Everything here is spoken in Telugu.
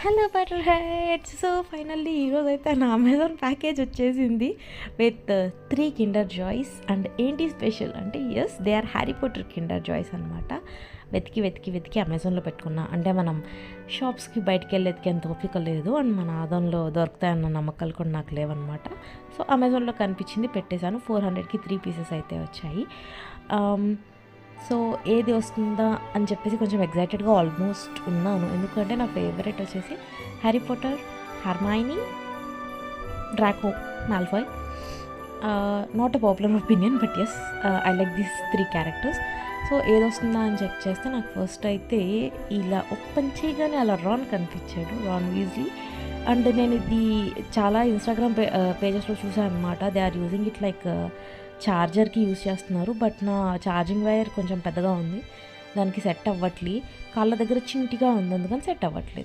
హలో బటర్ హెడ్స్. సో ఫైనల్లీ ఈరోజైతే నా అమెజాన్ ప్యాకేజ్ వచ్చేసింది విత్ 3 కిండర్ జాయ్స్. అండ్ ఏంటి స్పెషల్ అంటే they are Harry Potter Kinder Joys అనమాట. వెతికి వెతికి వెతికి అమెజాన్లో పెట్టుకున్నా. అంటే మనం షాప్స్కి బయటికి వెళ్ళి ఎతికేంత ఓపిక లేదు, అండ్ మన ఆదంలో దొరుకుతాయన్న నమ్మకాలు కూడా నాకు లేవన్నమాట. సో అమెజాన్లో కనిపించింది, పెట్టేశాను. 400కి 3 పీసెస్ అయితే వచ్చాయి. సో ఏది వస్తుందా అని చెప్పేసి కొంచెం ఎగ్జైటెడ్గా ఆల్మోస్ట్ ఉన్నాను. ఎందుకంటే నా ఫేవరెట్ వచ్చేసి Harry Potter, Hermione, Draco Malfoy. Not a popular opinion, but yes I like these 3 characters. So ఏది వస్తుందా అని చెక్ చేస్తే నాకు ఫస్ట్ అయితే ఇలా ఓపెన్ చేయగానే అలా రాన్ కనిపించాడు, రాన్ వీజ్లీ. అండ్ నేను ఇది చాలా ఇన్స్టాగ్రామ్ పేజెస్లో చూసాను అనమాట. They are using it like ఛార్జర్కి యూజ్ చేస్తున్నారు. బట్ నా ఛార్జింగ్ వైర్ కొంచెం పెద్దగా ఉంది, దానికి సెట్ అవ్వట్లేదు. కాళ్ళ దగ్గర చింటిగా ఉంది, అందుకని సెట్ అవ్వట్లేదు.